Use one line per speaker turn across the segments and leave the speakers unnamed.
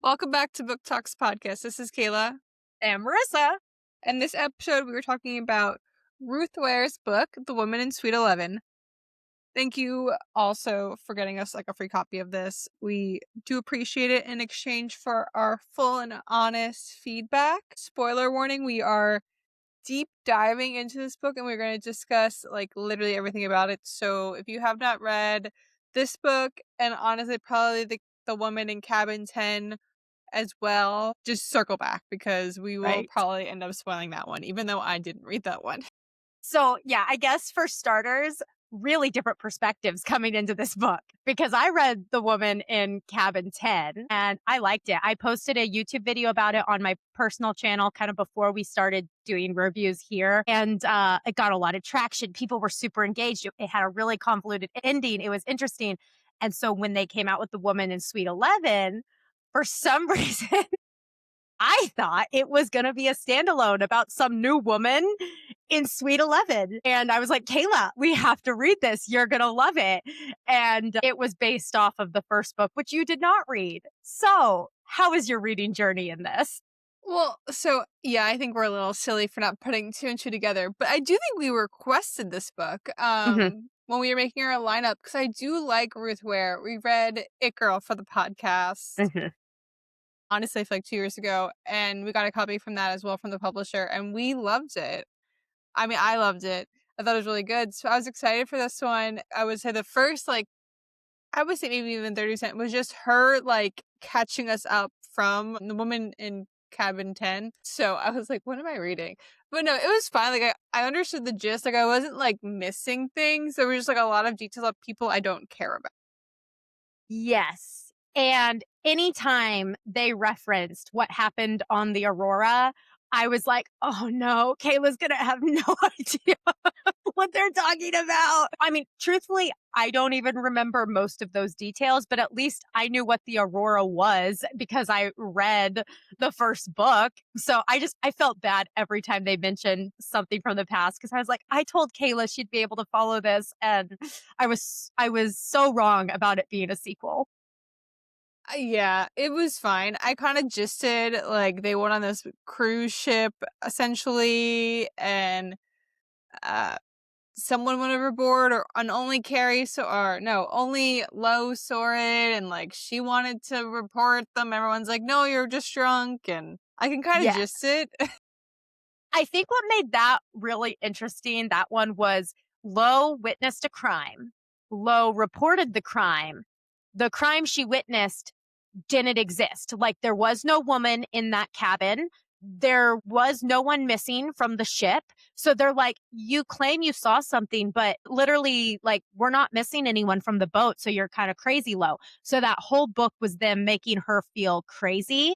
Welcome back to Book Talks Podcast. This is Kayla.
And Marissa.
And this episode, we were talking about Ruth Ware's book, The Woman in Suite 11. Thank you also for getting us a free copy of this. We do appreciate it in exchange for our full and honest feedback. Spoiler warning, we are deep diving into this book and we're going to discuss literally everything about it. So if you have not read this book, and honestly probably the Woman in Cabin 10 as well, just circle back because we will probably end up spoiling that one, even though I didn't read that one.
So yeah, I guess for starters, really different perspectives coming into this book because I read The Woman in Cabin 10 and I liked it. I posted a YouTube video about it on my personal channel kind of before we started doing reviews here. And it got a lot of traction. People were super engaged. It had a really convoluted ending. It was interesting. And so when they came out with The Woman in Suite 11, for some reason, I thought it was going to be a standalone about some new woman in Suite 11. And I was like, Kayla, we have to read this. You're going to love it. And it was based off of the first book, which you did not read. So how is your reading journey in this?
Well, so yeah, I think we're a little silly for not putting two and two together, but I do think we requested this book when we were making our lineup because I do like Ruth Ware. We read It Girl for the podcast. Honestly, I feel 2 years ago, and we got a copy from that as well from the publisher, and we loved it. I mean, I loved it. I thought it was really good. So I was excited for this one. I would say the first, I would say maybe even 30% was just her, catching us up from The Woman in Cabin 10. So I was like, what am I reading? But no, it was fine. I understood the gist. I wasn't, missing things. There were just, a lot of details of people I don't care about.
Yes. And anytime they referenced what happened on the Aurora, I was like, oh no, Kayla's going to have no idea what they're talking about. I mean, truthfully, I don't even remember most of those details, but at least I knew what the Aurora was because I read the first book. So I felt bad every time they mentioned something from the past because I was like, I told Kayla she'd be able to follow this. And I was so wrong about it being a sequel.
Yeah, it was fine. I kind of gisted, they went on this cruise ship, essentially, and someone went overboard, or only only Lo saw it, and, she wanted to report them. Everyone's like, no, you're just drunk, and I can kind of gist it.
I think what made that really interesting, that one was Lo witnessed a crime. Lo reported the crime. The crime she witnessed didn't exist. There was no woman in that cabin. There was no one missing from the ship. So they're like, you claim you saw something, but literally, we're not missing anyone from the boat. So you're kind of crazy, Lo. So that whole book was them making her feel crazy,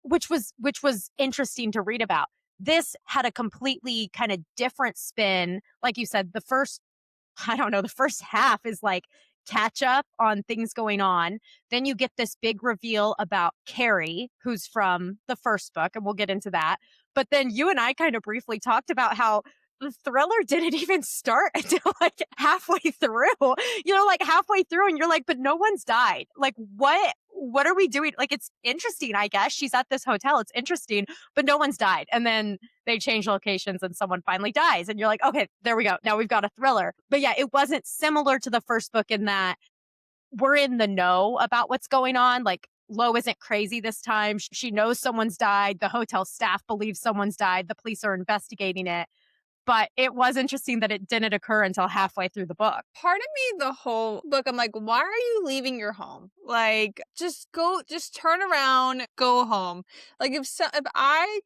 which was interesting to read about. This had a completely kind of different spin. Like you said, the first half is catch up on things going on. Then you get this big reveal about Carrie, who's from the first book, and we'll get into that. But then you and I kind of briefly talked about how the thriller didn't even start until halfway through. Halfway through, and you're like, but no one's died. What are we doing? It's interesting, I guess. She's at this hotel. It's interesting, but no one's died. And then they change locations and someone finally dies. And you're like, okay, there we go. Now we've got a thriller. But yeah, it wasn't similar to the first book in that we're in the know about what's going on. Lo isn't crazy this time. She knows someone's died. The hotel staff believes someone's died. The police are investigating it. But it was interesting that it didn't occur until halfway through the book.
Part of me, the whole book, I'm like, why are you leaving your home? Just turn around, go home. If I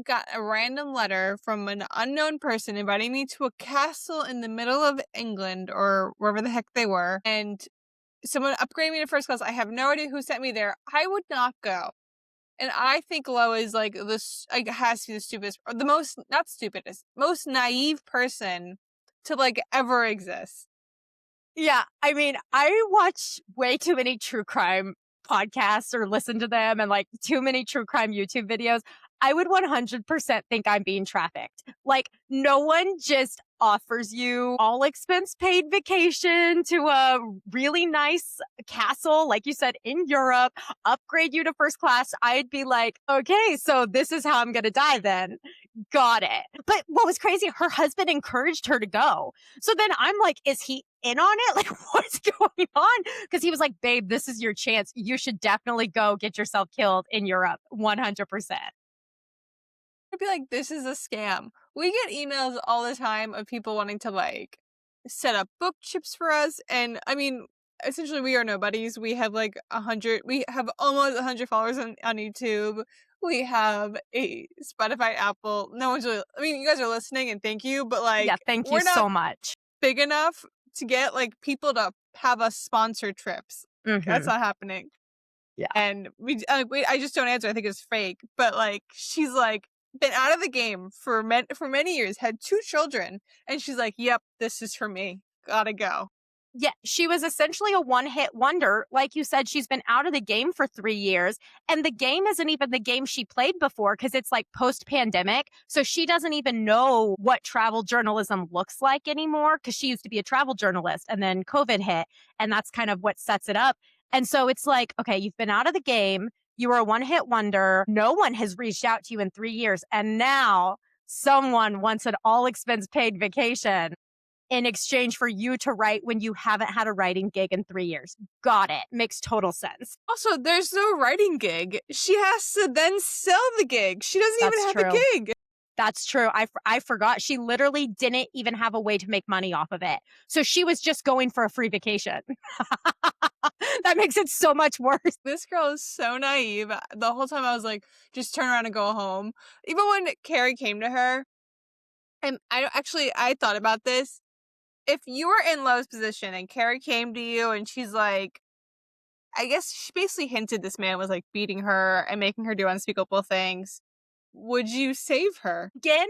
got a random letter from an unknown person inviting me to a castle in the middle of England or wherever the heck they were, and someone upgraded me to first class, I have no idea who sent me there, I would not go. And I think Lo is this, has to be the stupidest, or the most, not stupidest, most naive person to ever exist.
Yeah. I mean, I watch way too many true crime podcasts or listen to them and too many true crime YouTube videos. I would 100% think I'm being trafficked. Like, no one just offers you all expense paid vacation to a really nice castle, like you said, in Europe, upgrade you to first class. I'd be like, okay, so this is how I'm going to die then. Got it. But what was crazy, her husband encouraged her to go. So then I'm like, is he in on it? Like, what's going on? Because he was like, babe, this is your chance. You should definitely go get yourself killed in Europe. 100%.
I'd be like, this is a scam. We get emails all the time of people wanting to like set up book trips for us. And I mean, essentially we are nobodies. We have like 100, we have almost 100 followers on YouTube. We have a Spotify, Apple. No one's really, I mean, you guys are listening and thank you, but
Yeah,
like,
thank you
we're not
so much.
big enough to get like people to have us sponsor trips. That's
Hmm.
not happening.
Yeah.
And I just don't answer. I think it's fake. But like, she's like been out of the game for many years, had 2 children, and she's like, "Yep, this is for me. Gotta go."
Yeah, she was essentially a one-hit wonder. Like you said, she's been out of the game for 3 years, and the game isn't even the game she played before because it's, like, post-pandemic, so she doesn't even know what travel journalism looks like anymore because she used to be a travel journalist, and then COVID hit, and that's kind of what sets it up, and so it's like, okay, you've been out of the game, you were a one-hit wonder, no one has reached out to you in 3 years, and now someone wants an all-expense-paid vacation in exchange for you to write when you haven't had a writing gig in 3 years. Got it. Makes total sense.
Also, there's no writing gig. She has to then sell the gig. She doesn't even
That's
have a
true.
gig.
That's true. I forgot. She literally didn't even have a way to make money off of it. So she was just going for a free vacation. That makes it so much worse.
This girl is so naive. The whole time I was like, just turn around and go home. Even when Carrie came to her, and I thought about this. If you were in Love's position and Carrie came to you and she's like, I guess she basically hinted this man was like beating her and making her do unspeakable things. Would you save her?
Again,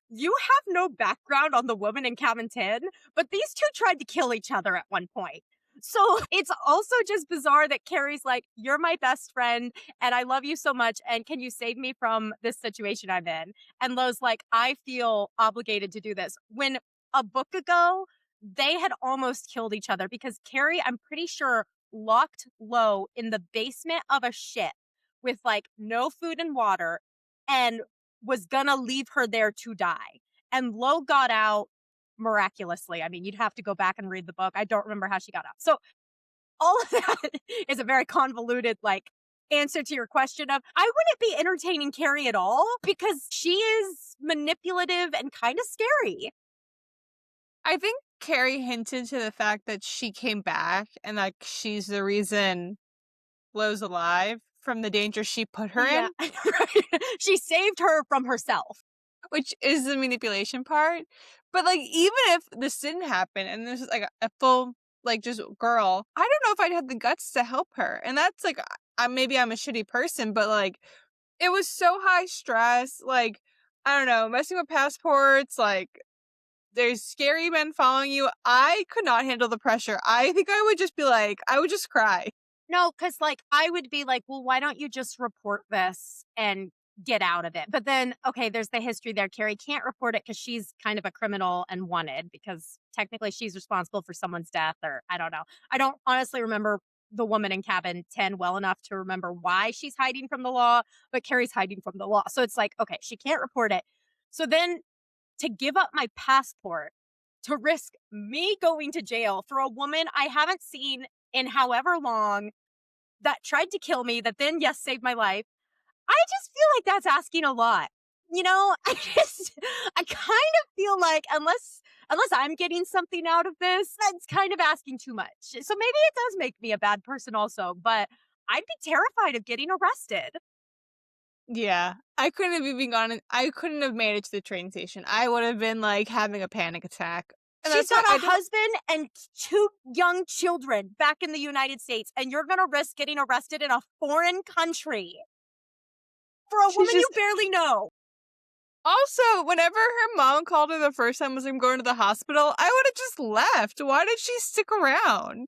you have no background on the woman in cabin 10, but these two tried to kill each other at one point. So it's also just bizarre that Carrie's like, you're my best friend and I love you so much. And can you save me from this situation I'm in? And Lo's like, I feel obligated to do this. When a book ago, they had almost killed each other because Carrie, I'm pretty sure, locked Lo in the basement of a ship with like no food and water and was gonna leave her there to die. And Lo got out miraculously. I mean, you'd have to go back and read the book. I don't remember how she got out. So all of that is a very convoluted, like, answer to your question of I wouldn't be entertaining Carrie at all because she is manipulative and kind of scary.
I think Carrie hinted to the fact that she came back and like she's the reason Lo's alive from the danger she put her
Yeah.
in,
She saved her from herself.
which is the manipulation part. But like, even if this didn't happen and this is like a full, like, just girl, I don't know if I'd have the guts to help her. And that's like, maybe I'm a shitty person, but like, it was so high stress. Like, I don't know, messing with passports, like, there's scary men following you. I could not handle the pressure. I think I would just be like, I would just cry.
No, because like I would be like, well, why don't you just report this and get out of it? But then, okay, there's the history there. Carrie can't report it because she's kind of a criminal and wanted because technically she's responsible for someone's death, or I don't know. I don't honestly remember the woman in cabin 10 well enough to remember why she's hiding from the law, but Carrie's hiding from the law. So it's like, okay, she can't report it. So then to give up my passport to risk me going to jail for a woman I haven't seen in however long that tried to kill me, that then, yes, saved my life. I just feel like that's asking a lot. You know, I kind of feel like unless I'm getting something out of this, that's kind of asking too much. So maybe it does make me a bad person also, but I'd be terrified of getting arrested.
Yeah. I couldn't have even gone, I couldn't have made it to the train station. I would have been like having a panic attack. And
She's
that's why
got
I
a
don't,
husband and 2 young children back in the United States, and you're going to risk getting arrested in a foreign country for a
she's
woman you
just,
barely know.
also, whenever her mom called her the first time was I'm going to the hospital, I would have just left. Why did she stick around?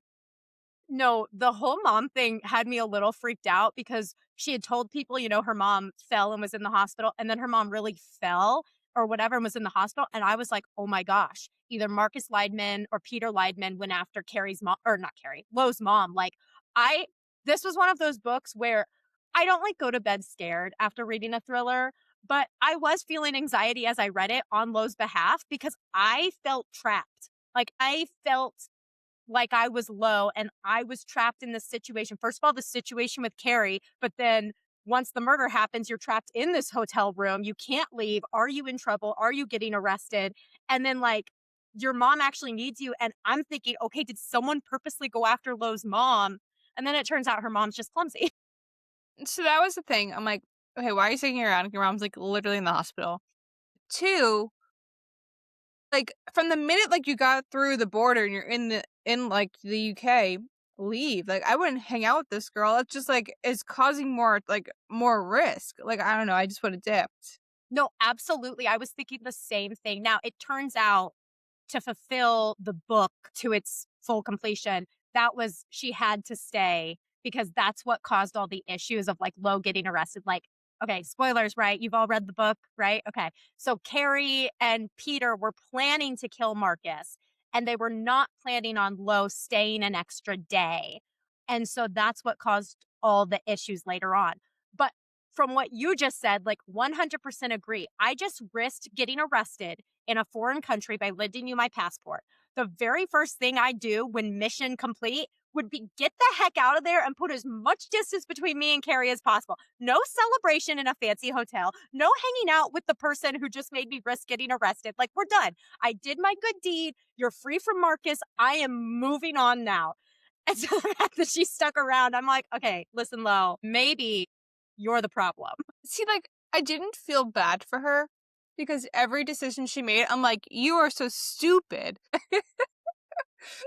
No, the whole mom thing had me a little freaked out because she had told people, her mom fell and was in the hospital, and then her mom really fell or whatever and was in the hospital. And I was like, oh my gosh, either Marcus Leidman or Peter Leidman went after Carrie's mom, or not Carrie, Lo's mom. Like, I, this was one of those books where I don't like go to bed scared after reading a thriller, but I was feeling anxiety as I read it on Lo's behalf because I felt trapped. Like, I felt like I was low and I was trapped in this situation. First of all, the situation with Carrie, but then once the murder happens, you're trapped in this hotel room. You can't leave. Are you in trouble? Are you getting arrested? And then, like, your mom actually needs you. And I'm thinking, okay, did someone purposely go after Lo's mom? And then it turns out her mom's just clumsy.
So that was the thing. I'm like, okay, why are you sticking around? Your mom's like literally in the hospital. Two, like from the minute like you got through the border and you're in like the UK, leave. Like I wouldn't hang out with this girl. It's just like is causing more risk. Like I don't know. I just would have dipped.
No, absolutely. I was thinking the same thing. Now, it turns out to fulfill the book to its full completion, that was she had to stay because that's what caused all the issues of like Lo getting arrested. Like, okay, spoilers, right? You've all read the book, right? Okay. So Carrie and Peter were planning to kill Marcus and they were not planning on Lo staying an extra day. And so that's what caused all the issues later on. But from what you just said, like 100% agree. I just risked getting arrested in a foreign country by lending you my passport. The very first thing I do when mission complete would be get the heck out of there and put as much distance between me and Carrie as possible. No celebration in a fancy hotel. No hanging out with the person who just made me risk getting arrested. Like, we're done. I did my good deed. You're free from Marcus. I am moving on now. And so the fact that she stuck around, I'm like, okay, listen, Lo, maybe you're the problem.
See, like I didn't feel bad for her because every decision she made, I'm like, you are so stupid.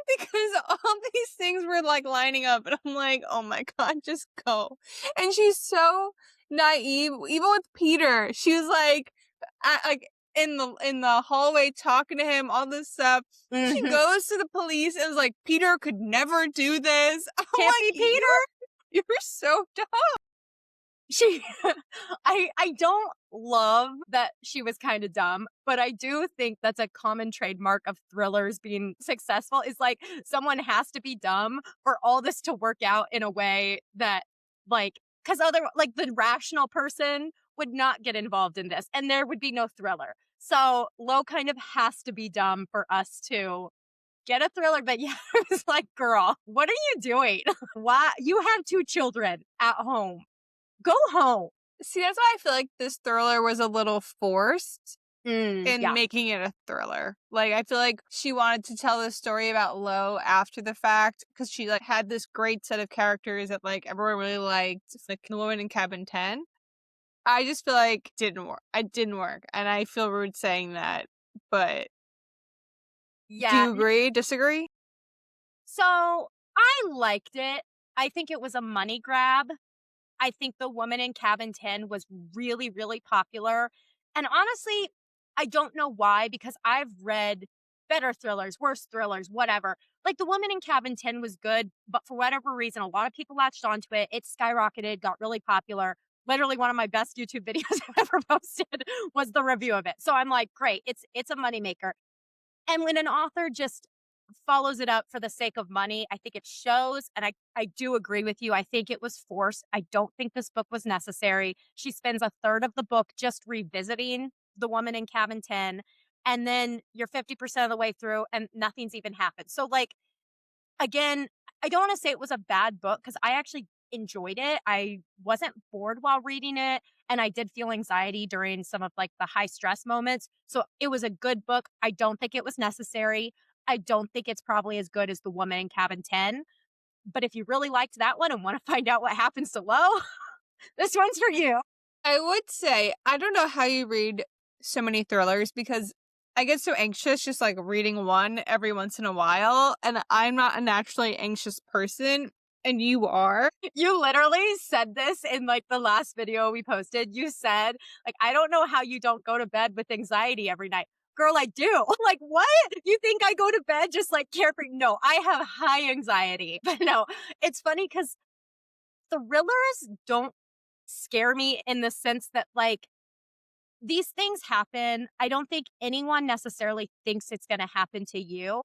Because all these things were like lining up and I'm like, oh my god, just go. And she's so naive. Even with Peter, she was like in the hallway talking to him, all this stuff. She
Mhm.
goes to the police and was like, Peter could never do this. I'm
Can't
like,
be Peter.
you're so dumb.
She I don't love that she was kind of dumb, but I do think that's a common trademark of thrillers being successful is like someone has to be dumb for all this to work out in a way that like cuz other like the rational person would not get involved in this and there would be no thriller. So Lo kind of has to be dumb for us to get a thriller, but yeah, I was like, girl, what are you doing? Why you have two children at home. Go home.
See, that's why I feel like this thriller was a little forced in
Yeah.
making it a thriller. Like I feel like she wanted to tell this story about Lo after the fact because she like had this great set of characters that like everyone really liked. It's like the woman in cabin 10. I just feel like it didn't work. It didn't work. And I feel rude saying that. But do
Yeah.
you agree? Disagree?
So I liked it. I think it was a money grab. I think The Woman in Cabin 10 was really, really popular. And honestly, I don't know why, because I've read better thrillers, worse thrillers, whatever. Like The Woman in Cabin 10 was good, but for whatever reason, a lot of people latched onto it. It skyrocketed, got really popular. Literally one of my best YouTube videos I've ever posted was the review of it. So I'm like, great, it's a moneymaker. And when an author just follows it up for the sake of money, I think it shows. And I do agree with you. I think it was forced. I don't think this book was necessary. She spends a third of the book just revisiting The Woman in Cabin 10. And then you're 50% of the way through and nothing's even happened. So, like, again, I don't want to say it was a bad book because I actually enjoyed it. I wasn't bored while reading it, and I did feel anxiety during some of like the high stress moments. So it was a good book. I don't think it was necessary. I don't think it's probably as good as The Woman in Cabin 10. But if you really liked that one and want to find out what happens to Lo, this one's for you.
I would say I don't know how you read so many thrillers because I get so anxious just like reading one every once in a while, and I'm not a naturally anxious person, and you are.
You literally said this in like the last video we posted. You said, like, I don't know how you don't go to bed with anxiety every night. girl, I do. Like, what? You think I go to bed just like carefree? No, I have high anxiety. But no, it's funny because thrillers don't scare me in the sense that, like, these things happen. I don't think anyone necessarily thinks it's going to happen to you.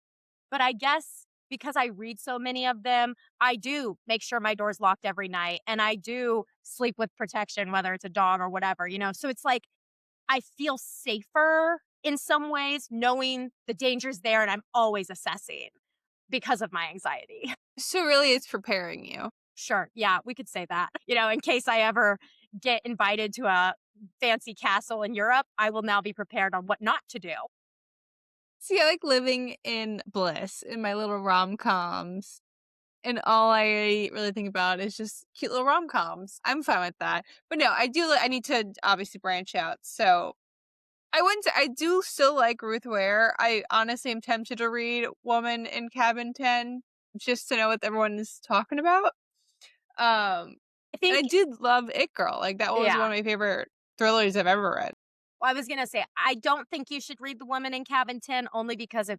But I guess because I read so many of them, I do make sure my door's locked every night and I do sleep with protection, whether it's a dog or whatever, you know? So it's like I feel safer in some ways knowing the danger's there and I'm always assessing because of my anxiety.
So really it's preparing you.
Sure. Yeah, we could say that. You know, in case I ever get invited to a fancy castle in Europe, I will now be prepared on what not to do.
See, I like living in bliss in my little rom-coms, and all I really think about is just cute little rom-coms. I'm fine with that. But no, I need to obviously branch out. So I wouldn't say I do still like Ruth Ware. I honestly am tempted to read Woman in Cabin 10 just to know what everyone is talking about.
I
And
think,
I did love It Girl. Like that was
yeah.
one of my favorite thrillers I've ever read.
Well, I was gonna say, I don't think you should read The Woman in Cabin 10 only because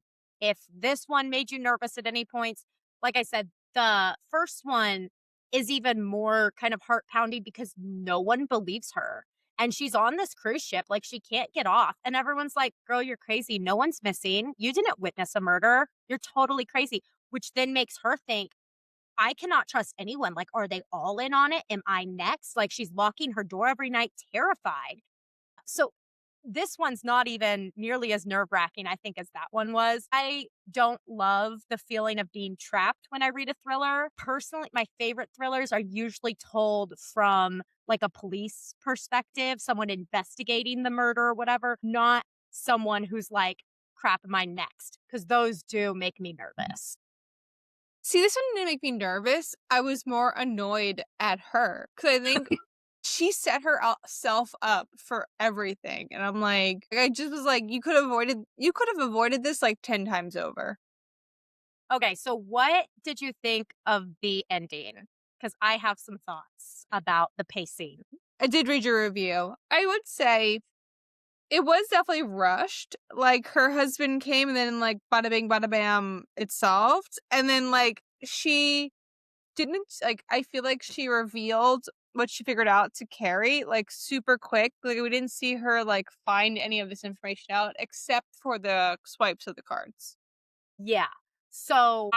if this one made you nervous at any points, like I said, the first one is even more kind of heart pounding because no one believes her. And she's on this cruise ship, like she can't get off. And everyone's like, girl, you're crazy. No one's missing. You didn't witness a murder. You're totally crazy. Which then makes her think, I cannot trust anyone. Like, are they all in on it? Am I next? Like, she's locking her door every night, terrified. So this one's not even nearly as nerve-wracking, I think, as that one was. I don't love the feeling of being trapped when I read a thriller. Personally, my favorite thrillers are usually told from like a police perspective, someone investigating the murder or whatever, not someone who's like, crap, am I next? Because those do make me nervous.
See, this one didn't make me nervous. I was more annoyed at her because I think she set herself up for everything, and I'm like, I just was like, you could have avoided this like 10 times over.
Okay, so what did you think of the ending? Because I have some thoughts about the pacing.
I did read your review. I would say it was definitely rushed. Like her husband came, and then like bada bing, bada bam, it's solved, and then like she didn't like I feel like she revealed what she figured out to Carrie, like, super quick. Like, we didn't see her, like, find any of this information out except for the swipes of the cards.
Yeah. So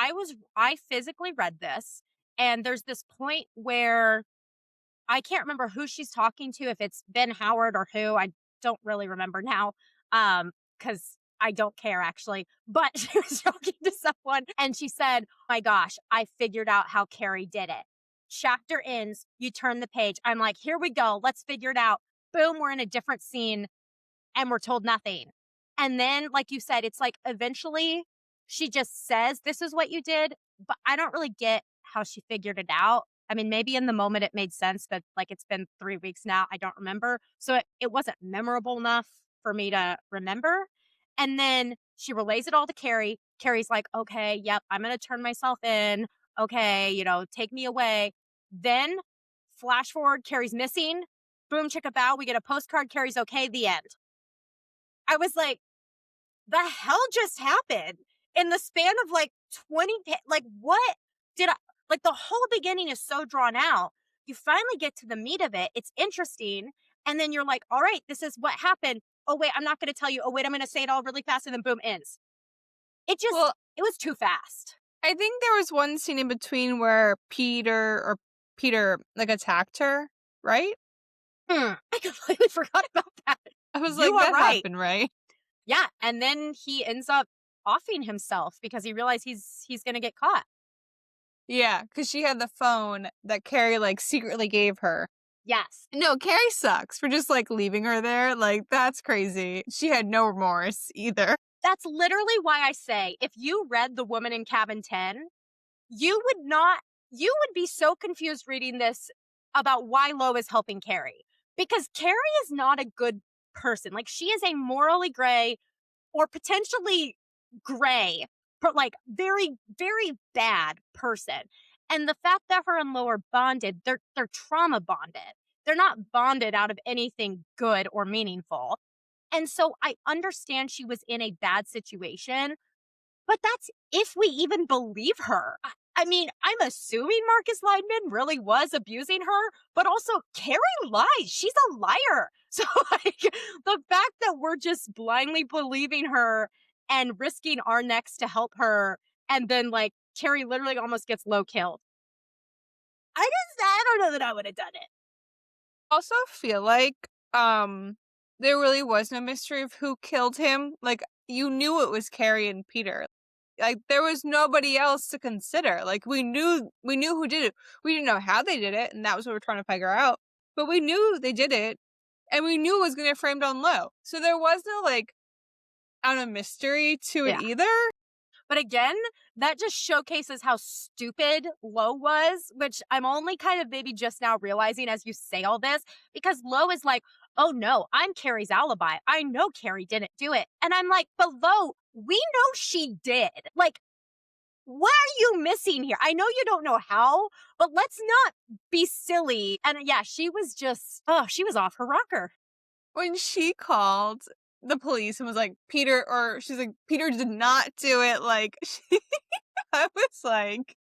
I physically read this, and there's this point where I can't remember who she's talking to, if it's Ben Howard or who. I don't really remember now. Because I don't care actually. But she was talking to someone and she said, my gosh, I figured out how Carrie did it. Chapter ends, you turn the page. I'm like, here we go. Let's figure it out. Boom, we're in a different scene and we're told nothing. And then, like you said, it's like eventually she just says, this is what you did. But I don't really get how she figured it out. I mean, maybe in the moment it made sense, but like it's been 3 weeks now. I don't remember. So it wasn't memorable enough for me to remember. And then she relays it all to Carrie. Carrie's like, okay, yep, I'm going to turn myself in. Okay, take me away. Then flash forward, Carrie's missing. Boom, chicka bow. We get a postcard. Carrie's okay. The end. I was like, the hell just happened in the span of like 20, like what did I, like the whole beginning is so drawn out. You finally get to the meat of it. It's interesting. And then you're like, all right, this is what happened. Oh, wait, I'm not going to tell you. Oh, wait, I'm going to say it all really fast. And then boom, ends.
Well,
It was too fast.
I think there was one scene in between where Peter, like, attacked her, right?
I completely forgot about that.
I was
You
like,
are
"That
right.
happened, right?"
Yeah. And then he ends up offing himself because he realized he's going to get caught.
Yeah, because she had the phone that Carrie, like, secretly gave her.
Yes.
No, Carrie sucks for just, like, leaving her there, like, that's crazy. She had no remorse either.
That's literally why I say, if you read The Woman in Cabin 10, you would be so confused reading this about why Lo is helping Carrie. Because Carrie is not a good person. Like, she is a morally gray or potentially gray, but like very, very bad person. And the fact that her and Lo are bonded, they're trauma bonded. They're not bonded out of anything good or meaningful. And so I understand she was in a bad situation, but that's if we even believe her. I mean, I'm assuming Marcus Leidman really was abusing her, but also Carrie lies. She's a liar. So, like, the fact that we're just blindly believing her and risking our necks to help her, and then, like, Carrie literally almost gets low killed. I don't know that I would have done it.
Also feel like, there really was no mystery of who killed him. Like, you knew it was Carrie and Peter. Like, there was nobody else to consider. Like, we knew who did it. We didn't know how they did it, and that was what we're trying to figure out. But we knew they did it, and we knew it was gonna get framed on Low. So there was no, like, I don't know, mystery to it
Yeah.
either.
But again, that just showcases how stupid Lo was, which I'm only kind of maybe just now realizing as you say all this, because Lo is like, oh no, I'm Carrie's alibi. I know Carrie didn't do it. And I'm like, but Lo, we know she did. Like, what are you missing here? I know you don't know how, but let's not be silly. And yeah, she was just, oh, she was off her rocker.
When she called the police and was like, "Peter," or she's like, "Peter did not do it," like, I was like,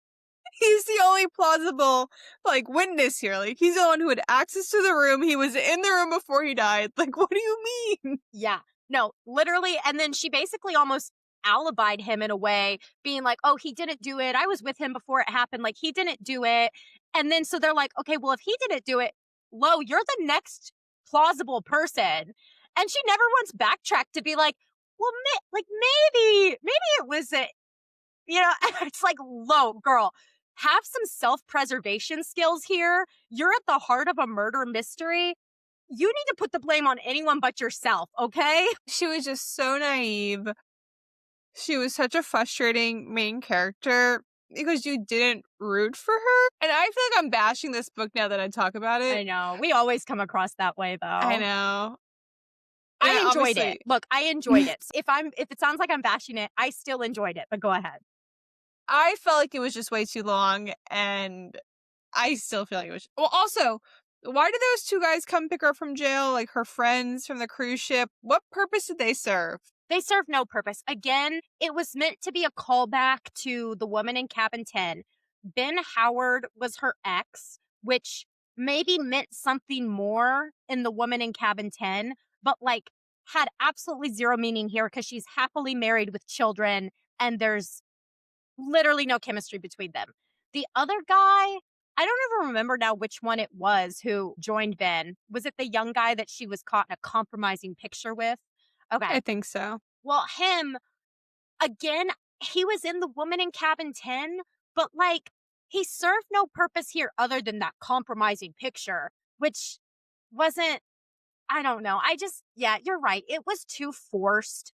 he's the only plausible, like, witness here. Like, he's the one who had access to the room. He was in the room before he died. Like, what do you mean?
Yeah. No, literally. And then she basically almost alibied him in a way, being like, oh, he didn't do it. I was with him before it happened. Like, he didn't do it. And then so they're like, okay, well, if he didn't do it, Lo, you're the next plausible person. And she never once backtracked to be like, well, maybe it was it. You know, it's like, Lo, girl, have some self preservation skills here. You're at the heart of a murder mystery. You need to put the blame on anyone but yourself, okay?
She was just so naive. She was such a frustrating main character because you didn't root for her. And I feel like I'm bashing this book now that I talk about it.
I know. We always come across that way
I
though.
know. And
I enjoyed it.
obviously,
Look, I enjoyed it. If it sounds like I'm bashing it, I still enjoyed it, but go ahead.
I felt like it was just way too long, and I still feel like it was. Well, also, why did those two guys come pick her up from jail? Like her friends from the cruise ship. What purpose did they serve?
They serve no purpose. Again, it was meant to be a callback to the woman in cabin 10. Ben Howard was her ex, which maybe meant something more in the woman in cabin 10, but like had absolutely zero meaning here because she's happily married with children and there's literally no chemistry between them. The other guy, I don't even remember now which one it was who joined Ben. Was it the young guy that she was caught in a compromising picture with? Okay.
I think so.
Well, him, again, he was in The Woman in Cabin 10, but like he served no purpose here other than that compromising picture, which wasn't, I don't know. Yeah, you're right. It was too forced.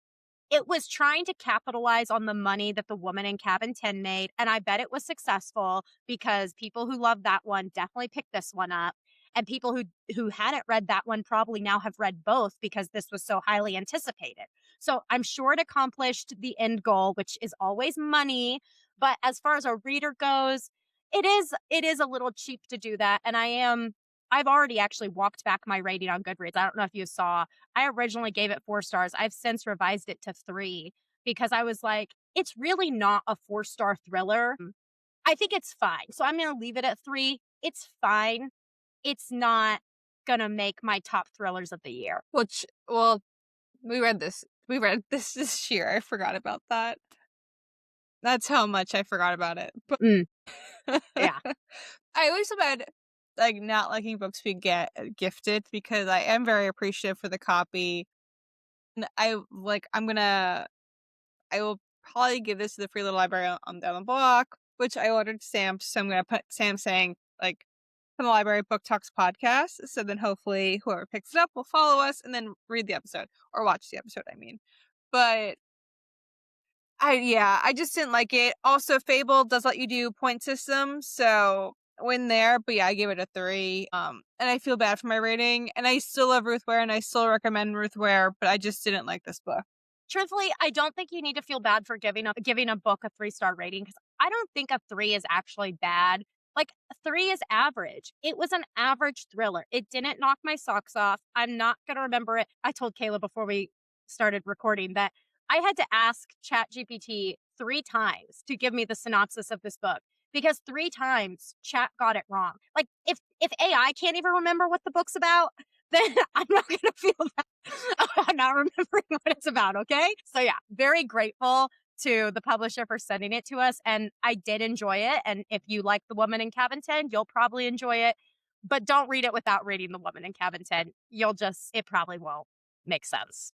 It was trying to capitalize on the money that the woman in Cabin 10 made, and I bet it was successful because people who love that one definitely picked this one up, and people who hadn't read that one probably now have read both because this was so highly anticipated. So, I'm sure it accomplished the end goal, which is always money, but as far as a reader goes, it is a little cheap to do that, and I've already actually walked back my rating on Goodreads. I don't know if you saw, I originally gave it 4 stars. I've since revised it to 3 because I was like, it's really not a 4-star thriller. I think it's fine. So I'm going to leave it at 3. It's fine. It's not going to make my top thrillers of the year.
Which, well, we read this. We read this year. I forgot about that. That's how much I forgot about it. But
Mm, yeah.
I always feel bad, like, not liking books we get gifted because I am very appreciative for the copy. And I will probably give this to the Free Little Library on down the block, which I ordered stamps. So I'm gonna put Sam saying, like, from the library book talks podcast. So then hopefully whoever picks it up will follow us and then read the episode or watch the episode. I mean, but I just didn't like it. Also, Fable does let you do point system, so win there. But yeah, I gave it a 3. And I feel bad for my rating. And I still love Ruth Ware, and I still recommend Ruth Ware, but I just didn't like this book.
Truthfully, I don't think you need to feel bad for giving a book a 3-star rating because I don't think a 3 is actually bad. Like 3 is average. It was an average thriller. It didn't knock my socks off. I'm not going to remember it. I told Kayla before we started recording that I had to ask ChatGPT 3 times to give me the synopsis of this book because 3 times Chat got it wrong. Like if AI can't even remember what the book's about, then I'm not going to feel that I'm not remembering what it's about, okay? So yeah, very grateful to the publisher for sending it to us. And I did enjoy it. And if you like The Woman in Cabin 10, you'll probably enjoy it. But don't read it without reading The Woman in Cabin 10. It probably won't make sense.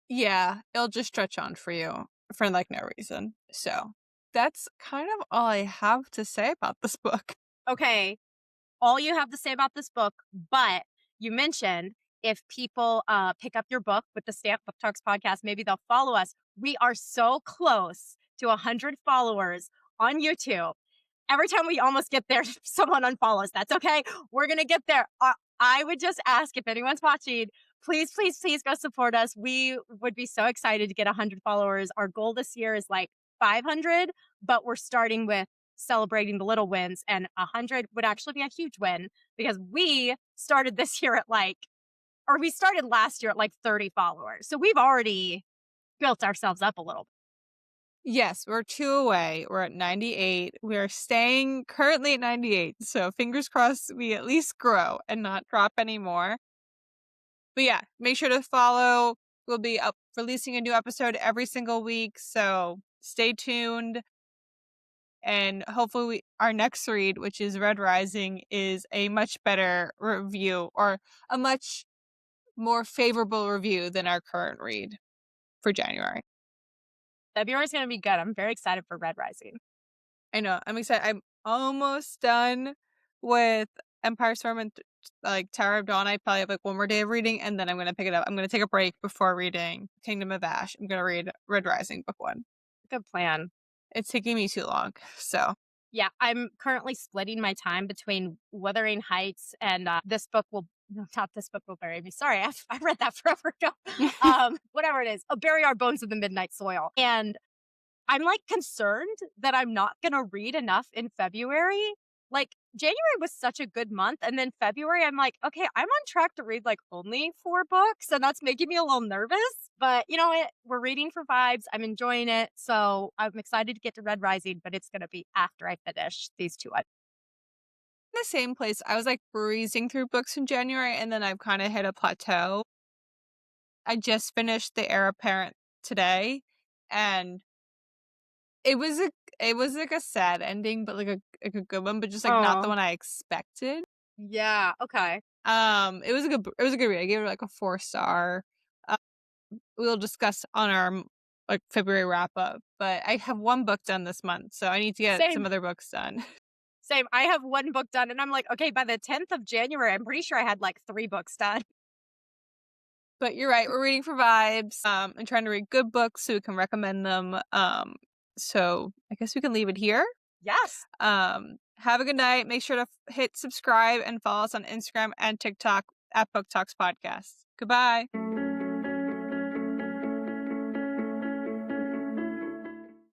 Yeah, it'll just stretch on for you for like no reason. So that's kind of all I have to say about this book.
Okay, all you have to say about this book, but you mentioned if people pick up your book with the Stamp Book Talks podcast, maybe they'll follow us. We are so close to 100 followers on YouTube. Every time we almost get there, someone unfollows. That's okay. We're going to get there. I would just ask if anyone's watching, please, please, please go support us. We would be so excited to get 100 followers. Our goal this year is like 500, but we're starting with celebrating the little wins, and 100 would actually be a huge win because we started this year at we started last year at like 30 followers. So we've already built ourselves up a little.
Yes, we're 2 away. We're at 98. We are staying currently at 98. So fingers crossed we at least grow and not drop anymore. But yeah, make sure to follow. We'll be releasing a new episode every single week. So stay tuned. And hopefully our next read, which is Red Rising, is a much better review or a much more favorable review than our current read for January.
February is going to be good. I'm very excited for Red Rising.
I know. I'm excited. I'm almost done with Empire Storm and like Tower of Dawn. I probably have like one more day of reading, and then I'm gonna pick it up. I'm gonna take a break before reading Kingdom of Ash. I'm gonna read Red Rising book 1.
Good plan.
It's taking me too long, so
Yeah, I'm currently splitting my time between Wuthering Heights and this book will no, not this book will bury me. Sorry, I read that forever ago. Whatever it is, Bury Our Bones in the Midnight Soil. And I'm like concerned that I'm not going to read enough in February. Like January was such a good month. And then February, I'm like, okay, I'm on track to read like only 4 books. And that's making me a little nervous. But you know what? We're reading for vibes. I'm enjoying it. So I'm excited to get to Red Rising, but it's going to be after I finish these 2.
the same place. I was like breezing through books in January, and then I've kind of hit a plateau. I just finished The Heir Apparent today, and it was like a sad ending, but like a good one, but just like not the
Oh,
one I expected.
yeah. Okay.
It was a good read. I gave it like a 4-star. Uh, we'll discuss on our like February wrap up, but I have 1 book done this month, so I need to get some
Same.
other books done.
Same. I have 1 book done and I'm like, okay, by the 10th of January, I'm pretty sure I had like 3 books done.
But you're right, we're reading for vibes, and trying to read good books so we can recommend them. So I guess we can leave it here.
Yes.
Have a good night. Make sure to hit subscribe and follow us on Instagram and TikTok at Book Talks Podcast. Goodbye.